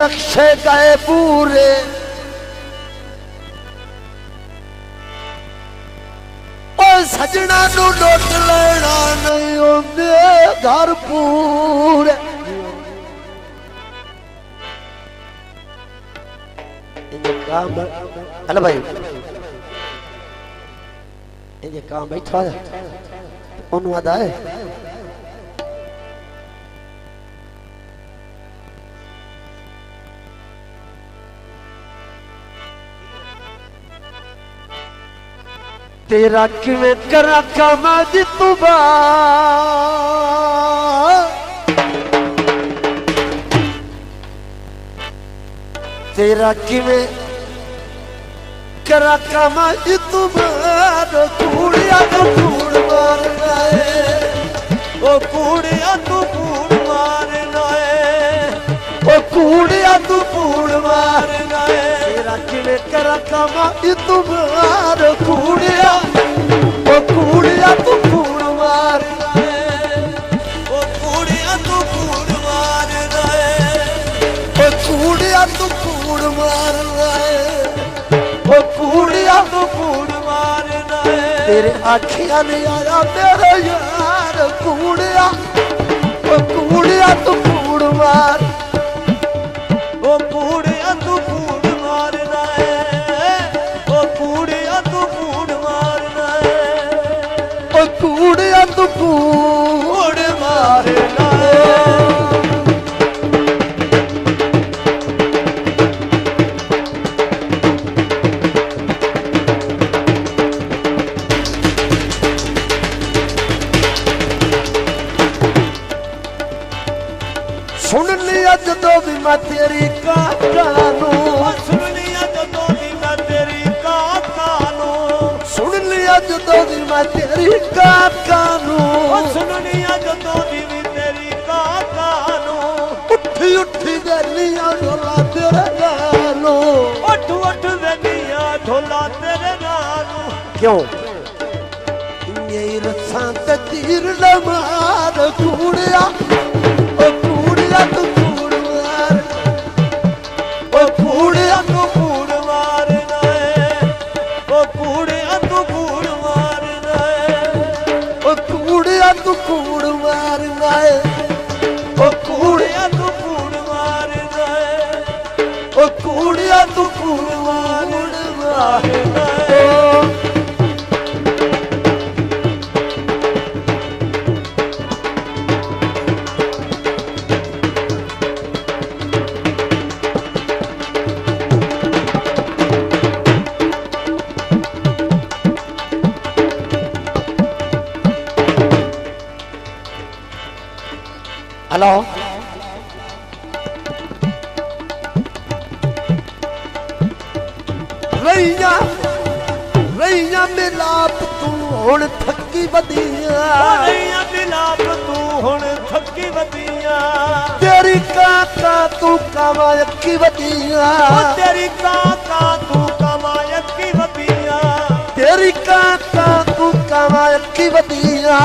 नक्शे गए पूरे और सजना नू लुट लेना नहीं होंदे घर पूरे। हेलो भाई ये काम बैठा ओनू आदा है तेरा किवें करा कामा दी तुबा तेरा किवें करा कामा दी तुबा कूड़िया तो कूड़ मारना है ओ कूड़िया तू कूड़ मारना है ओ कूड़िया तू कूड़ मारना है तेरा किवें करा कामा दी तुबा कूड़िया ओ कूड़िया तू कूड़ मारना है ओ कूड़िया तू कूड़ मारना है ओ कूड़िया तू कूड़ मारना है ओ कूड़िया तू कूड़ मारना है तेरे आखियां नहीं आया मेरे यार कूड़िया ओ कूड़िया तू कूड़ मार ओ कूड़िया तू कूड़ मारना है ओ कूड़िया तू कूड़ मारना है ओ कूड़िया तू कूड़ मारना है। सुन लिया जदों भी मैं तेरी कानू सुन लिया जदों भी मैं तेरी कानू सुन लिया जदों भी मैं तेरी कानू सुन लिया जदों भी तेरी कानू उठी उठी गलियां ढोला तेरे नानू उठ उठ गलियां ढोला तेरे नानू क्यों ये रसां ते तीर न मार कूड़िया तू कूड़ मार ओ कूड़िया तू कूड़ मारना है ओ कूड़िया तू कूड़ मारना है ओ कूड़िया तू कूड़ मारना है ओ कूड़िया तू कूड़ मारना है ओ कूड़िया तू कूड़ मारना है। हेलो रैया रैया मिलाप तू हुण थकी वधिया रैया मिलाप तू हुण थकी वधिया तेरी काका तू कमायकी वधिया तेरी काका तू कमायकी वधिया तेरी काका तू कमायकी वधिया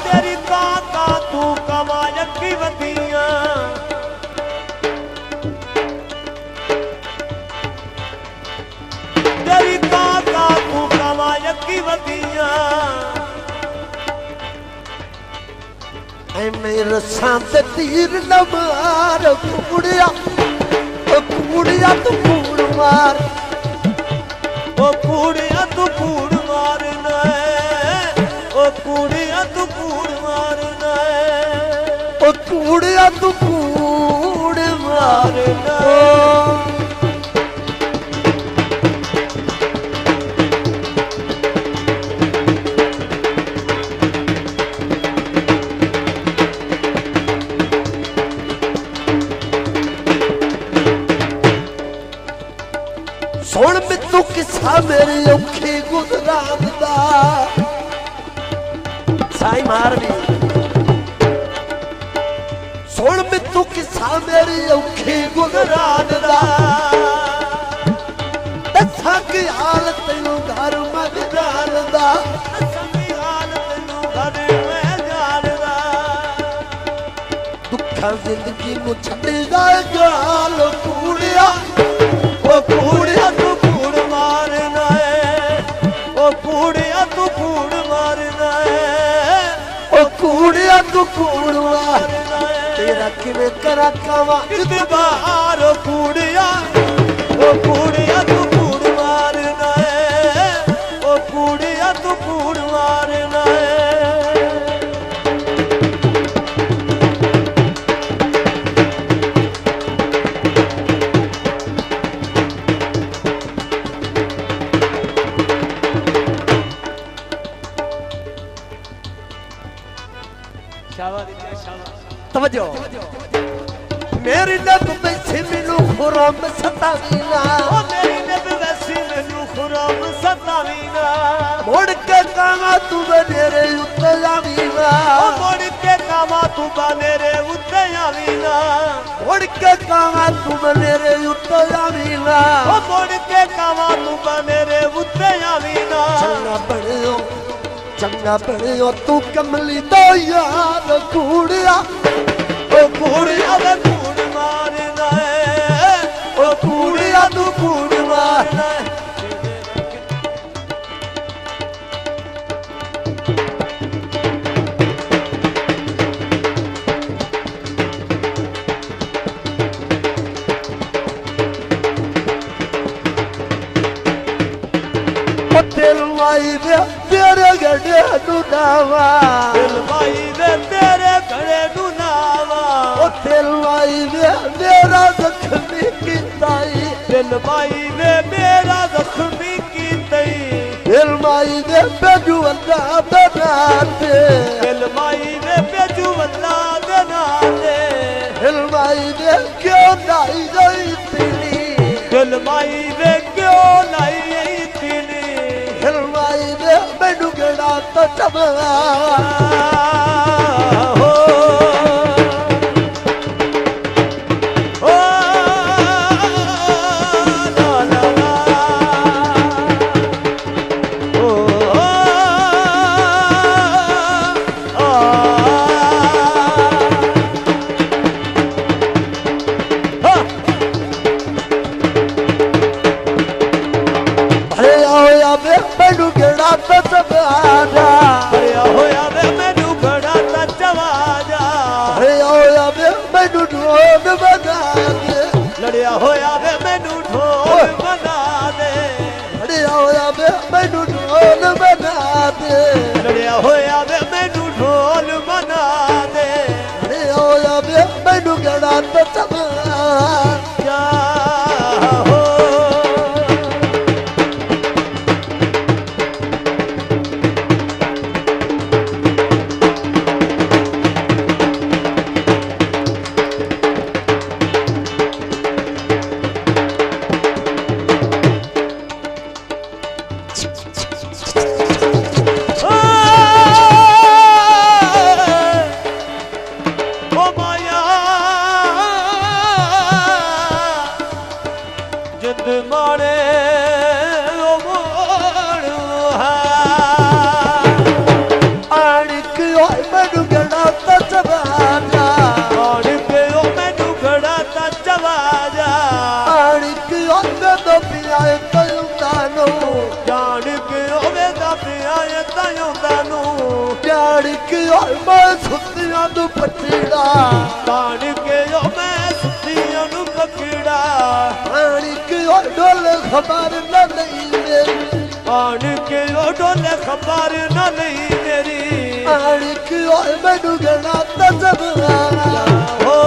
तेरी काका तू कमायकी वधिया तेरी काका तू कमायकी वधिया मेरे साथ तीर न मार कूड़िया ओ कूड़िया तू कूड़ मार ओ कूड़िया तू कूड़ मारना है ओ कूड़िया तू कूड़ मारना है ओ कूड़िया तू कूड़ मारना है। सुन मित्तू किस्सा मेरी औखी गुजरात दा साई मार भी सुन मित्तू किस्सा मेरी औखी गुजरात दा दसा की हालत तैनू घर में जानदा दसा की हालत तैनू घर में जानदा दुखा जिंदगी नू छड्ड जाए गाल कूड़ ਜਾਵਾਂ ਇਤਬਾਰ ਕੂੜਿਆ ਉਹ ਕੂੜਿਆ ਤੂੰ ਕੂੜ ਮਾਰਨਾ ਏ ਉਹ ਕੂੜਿਆ ਤੂੰ ਕੂੜ ਮਾਰਨਾ ਏ तवज्जो मेरी लब वैसी मैनू खुराम सतावी ना ओ मेरी लब वैसी मैनू खुराम सतावी ना मुड़ के कावा तू मेरे उत्ते आवी ना ओ मुड़ के कावा तू मेरे उत्ते आवी ना मुड़ के कावा तू मेरे उत्ते आवी ना ओ मुड़ के कावा तू मेरे उत्ते आवी ना चंगा बड़ियो तू कमली तो यार कूड़िया ओ कूड़िया वे कूड़ मारना है ओ कूड़िया तू कूड़ मारना है दिल माई दे तेरे गड़े नुनावा दिल माई दे तेरे गड़े नुनावा ओ दिल माई दे मेरा जख्मी कीताई दिल माई दे मेरा जख्मी कीताई दिल माई दे बेजू अल्लाह दे नाते दिल माई दे बेजू अल्लाह दे नाते दिल माई दे क्यों लाई गई तेरी दिल माई दे क्यों लाई गई तेरी हिलवाई दे मैनू गड़ा तो चबा हो ला ला ला ओ मैनू गड़ा तो चबाजा हरिया होया वे मैनू गड़ा तो चबाजा हरिया होया वे मैनू ढोल बना दे लड़िया होया वे मैनू ढोल बना दे लड़िया होया वे मैनू ढोल बना दे लड़िया होया वे मैनू ढोल बना दे लड़िया होया वे मैनू गड़ा तो चबाजा पकड़ा तान के ओ मैं सुतियां नु पकड़ा आन के ओ डोले खबर न नहीं मेरी आन के ओ डोले खबर न नहीं मेरी आन के ओ मैनू गड़ा तजबा हो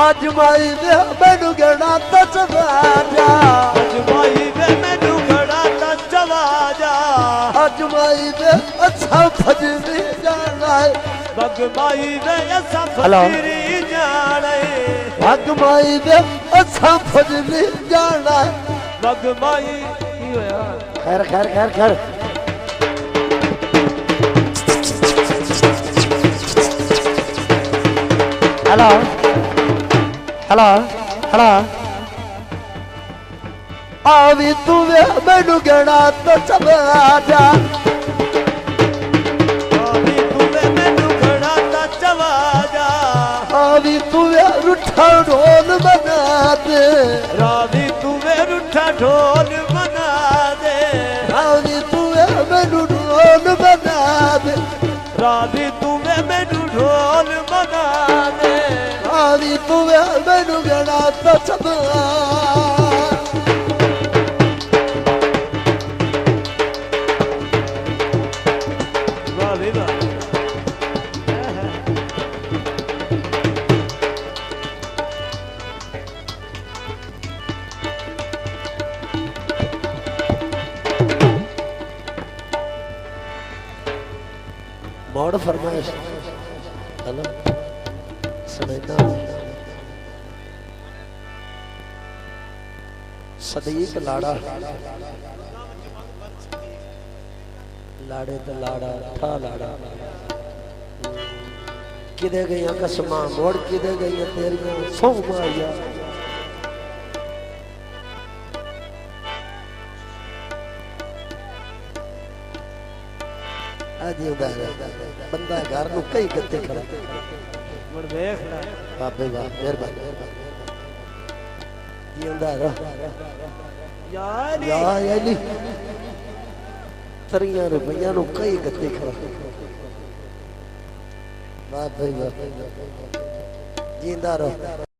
आज माई वे मैनू गड़ा तो चबाजा आज माई वे मैनू गड़ा तो चबाजा आज माई वे अच्छा फजरी जाना है भग माई वे अच्छा फजरी जाना है भग माई वे अच्छा फजरी जाना है भग माई की होया खैर खैर खैर खैर हेलो हेलो हेलो ਆਵੀ ਤੂੰ ਵੇ ਮੈਨੂੰ ਗਣਾ ਤਾਂ ਚਬਾ ਜਾ ਆਵੀ ਤੂੰ ਵੇ ਮੈਨੂੰ ਗਣਾ ਤਾਂ ਚਬਾ ਜਾ ਆਵੀ ਤੂੰ ਵੇ ਰੁੱਠਾ ਢੋਲ ਬਣਾ ਦੇ ਰਾਵੀ ਤੂੰ ਵੇ ਰੁੱਠਾ ਢੋਲ ਬਣਾ ਦੇ ਰਾਵੀ ਤੂੰ ਵੇ ਮੈਨੂੰ ਢੋਲ ਬਣਾ ਦੇ ਰਾਵੀ ਤੂੰ ਵੇ ਮੈਨੂੰ ਢੋਲ ਬਣਾ ਦੇ ਰਾਵੀ ਤੂੰ ਵੇ ਮੈਨੂੰ ਗਣਾ ਤਾਂ ਚਬਾ मोड़ फरमाइश हेलो सुनैना सदीक लाड़ा लाड़े तो लाड़ा था लाड़ा किदे गई कसमा मोड़ किदे गई तेरिया सौ मारिया बंदा घर नूं कई गत्ते खड़ा बाबे वाह मेहरबानी जिंदा रह यार तरियां रुपया नूं कई गत्ते खड़ा बाबे वाह जिंदा रह।